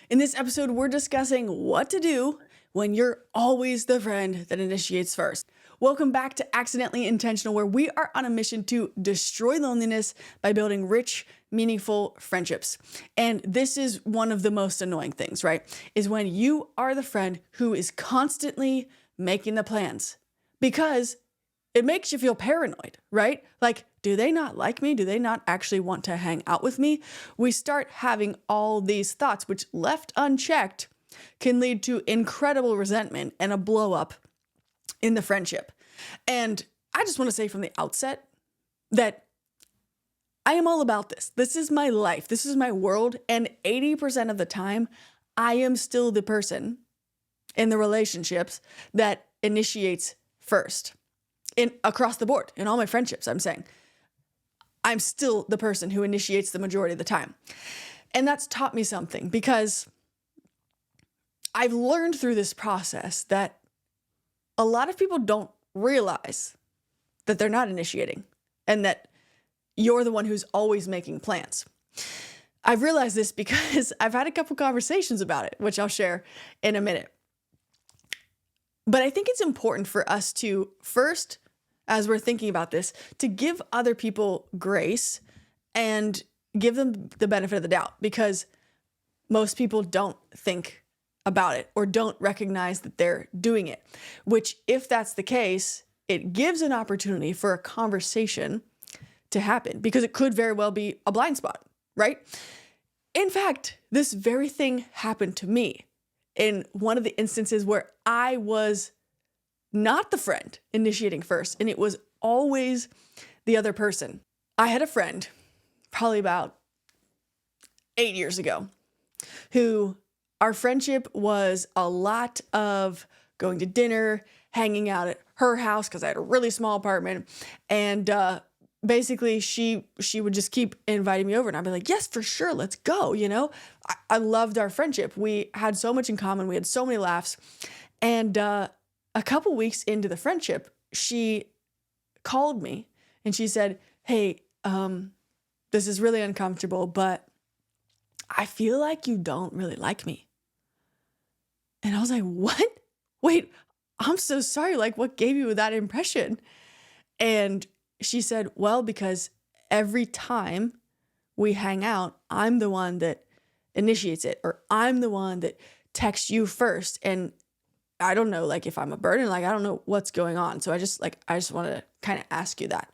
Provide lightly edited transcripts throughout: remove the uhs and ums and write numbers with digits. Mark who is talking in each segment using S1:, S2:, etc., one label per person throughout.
S1: In this episode, we're discussing what to do when you're always the friend that initiates first. Welcome back to Accidentally Intentional, where we are on a mission to destroy loneliness by building rich, meaningful friendships. And this is one of the most annoying things, right? Is when you are the friend who is constantly making the plans because it makes you feel paranoid, right? Like, do they not like me? Do they not actually want to hang out with me? We start having all these thoughts, which left unchecked can lead to incredible resentment and a blow up in the friendship. And I just want to say from the outset that I am all about this. This is my life. This is my world. And 80% of the time, I am still the person in the relationships that initiates first. Across the board, in all my friendships, I'm saying, I'm still the person who initiates the majority of the time. And that's taught me something because I've learned through this process that a lot of people don't realize that they're not initiating and that you're the one who's always making plans. I've realized this because I've had a couple conversations about it, which I'll share in a minute. But I think it's important for us to first, as we're thinking about this, to give other people grace and give them the benefit of the doubt, because most people don't think about it or don't recognize that they're doing it, which, if that's the case, it gives an opportunity for a conversation to happen because it could very well be a blind spot, right? In fact, this very thing happened to me in one of the instances where I was not the friend initiating first, and it was always the other person. I had a friend probably about 8 years ago who our friendship was a lot of going to dinner, hanging out at her house because I had a really small apartment, and basically she would just keep inviting me over, and I'd be like, yes, for sure, let's go. I loved our friendship. We had so much in common. We had so many laughs. And a couple weeks into the friendship, she called me and she said, hey, this is really uncomfortable, but I feel like you don't really like me. And I was like, what? Wait, I'm so sorry. Like, what gave you that impression? And she said, well, because every time we hang out, I'm the one that initiates it, or I'm the one that texts you first. And I don't know, like, if I'm a burden, like, I don't know what's going on. So I just want to kind of ask you that.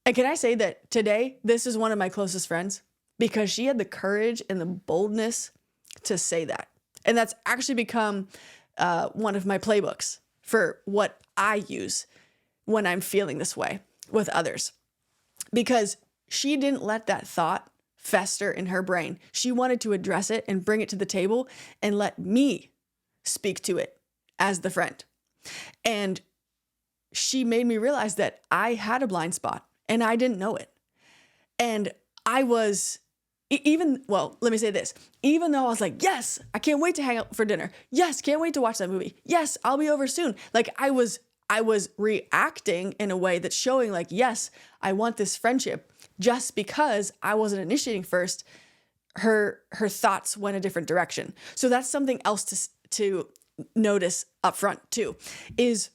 S1: And can I say that today, this is one of my closest friends because she had the courage and the boldness to say that. And that's actually become one of my playbooks for what I use when I'm feeling this way with others, because she didn't let that thought fester in her brain. She wanted to address it and bring it to the table and let me speak to it as the friend. And she made me realize that I had a blind spot and I didn't know it. And I was let me say this, even though I was like, yes, I can't wait to hang out for dinner. Yes, can't wait to watch that movie. Yes, I'll be over soon. Like, I was reacting in a way that's showing like, yes, I want this friendship. Just because I wasn't initiating first, her thoughts went a different direction. So that's something else to notice up front too, is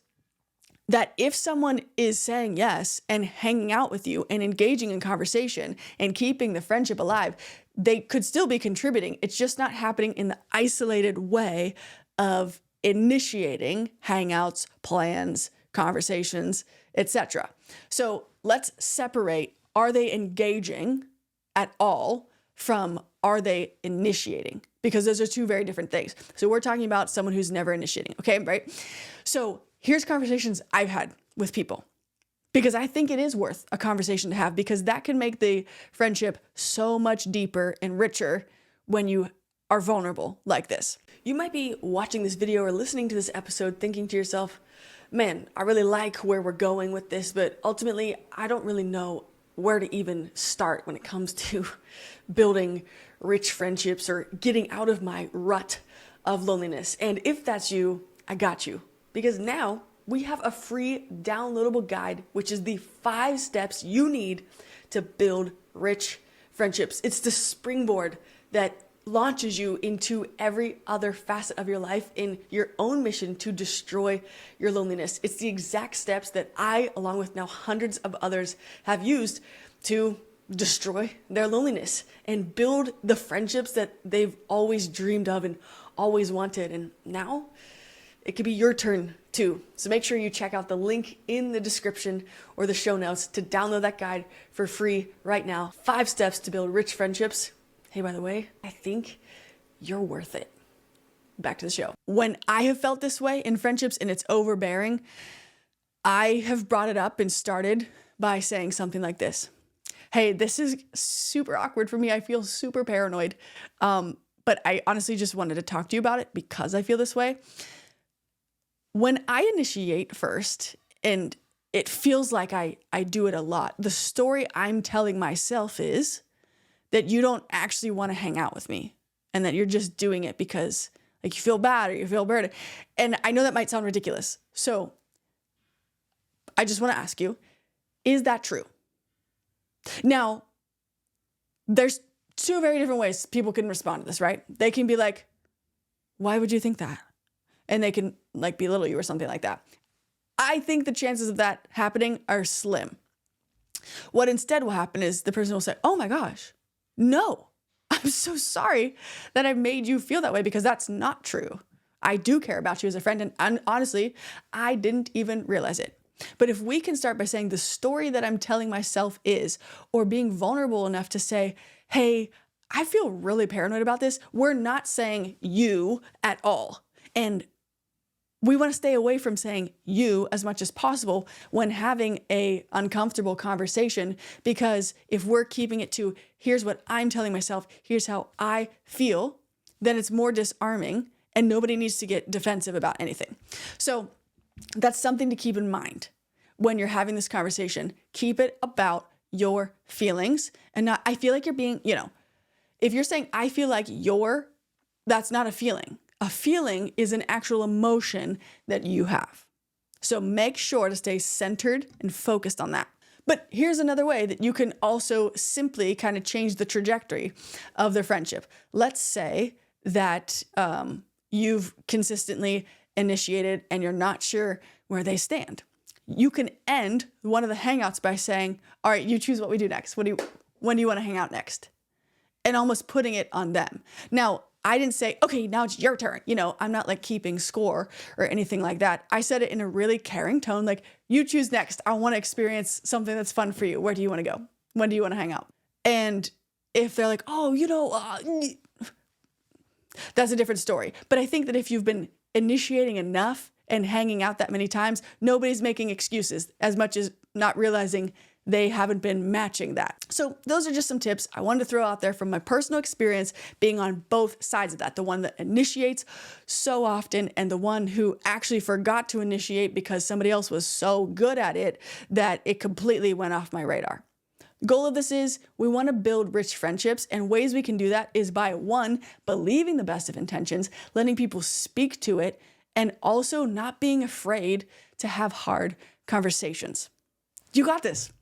S1: that if someone is saying yes and hanging out with you and engaging in conversation and keeping the friendship alive, they could still be contributing. It's just not happening in the isolated way of initiating hangouts, plans, conversations, etc. So let's separate, are they engaging at all from are they initiating? Because those are two very different things. So we're talking about someone who's never initiating, okay, right? So here's conversations I've had with people, because I think it is worth a conversation to have, because that can make the friendship so much deeper and richer when you are vulnerable like this. You might be watching this video or listening to this episode thinking to yourself, man, I really like where we're going with this, but ultimately I don't really know where to even start when it comes to building rich friendships or getting out of my rut of loneliness. And if that's you, I got you. Because now we have a free downloadable guide, which is the 5 steps you need to build rich friendships. It's the springboard that launches you into every other facet of your life in your own mission to destroy your loneliness. It's the exact steps that I, along with now hundreds of others, have used to destroy their loneliness and build the friendships that they've always dreamed of and always wanted. And now it could be your turn too. So make sure you check out the link in the description or the show notes to download that guide for free right now. 5 steps to build rich friendships. Hey, by the way, I think you're worth it. Back to the show. When I have felt this way in friendships and it's overbearing, I have brought it up and started by saying something like this. Hey, this is super awkward for me. I feel super paranoid. But I honestly just wanted to talk to you about it because I feel this way. When I initiate first, and it feels like I do it a lot, the story I'm telling myself is that you don't actually want to hang out with me and that you're just doing it because like you feel bad or you feel burdened. And I know that might sound ridiculous. So I just want to ask you, is that true? Now, there's 2 very different ways people can respond to this, right? They can be like, why would you think that? And they can like belittle you or something like that. I think the chances of that happening are slim. What instead will happen is the person will say, oh my gosh, no, I'm so sorry that I made you feel that way because that's not true. I do care about you as a friend. And honestly, I didn't even realize it. But if we can start by saying the story that I'm telling myself is, or being vulnerable enough to say, hey, I feel really paranoid about this. We're not saying you at all. And we want to stay away from saying you as much as possible when having a uncomfortable conversation, because if we're keeping it to here's what I'm telling myself, here's how I feel, then it's more disarming and nobody needs to get defensive about anything. So that's something to keep in mind when you're having this conversation. Keep it about your feelings and not, I feel like you're being, if you're saying I feel like that's not a feeling. A feeling is an actual emotion that you have. So make sure to stay centered and focused on that. But here's another way that you can also simply kind of change the trajectory of the friendship. Let's say that you've consistently initiated and you're not sure where they stand. You can end one of the hangouts by saying, all right, you choose what we do next. When do you want to hang out next? And almost putting it on them. Now, I didn't say, okay, now it's your turn. I'm not like keeping score or anything like that. I said it in a really caring tone, like, you choose next. I want to experience something that's fun for you. Where do you want to go? When do you want to hang out? And if they're like, oh, that's a different story. But I think that if you've been initiating enough and hanging out that many times, nobody's making excuses as much as not realizing they haven't been matching that. So those are just some tips I wanted to throw out there from my personal experience being on both sides of that. The one that initiates so often and the one who actually forgot to initiate because somebody else was so good at it that it completely went off my radar. Goal of this is we want to build rich friendships, and ways we can do that is by 1, believing the best of intentions, letting people speak to it, and also not being afraid to have hard conversations. You got this.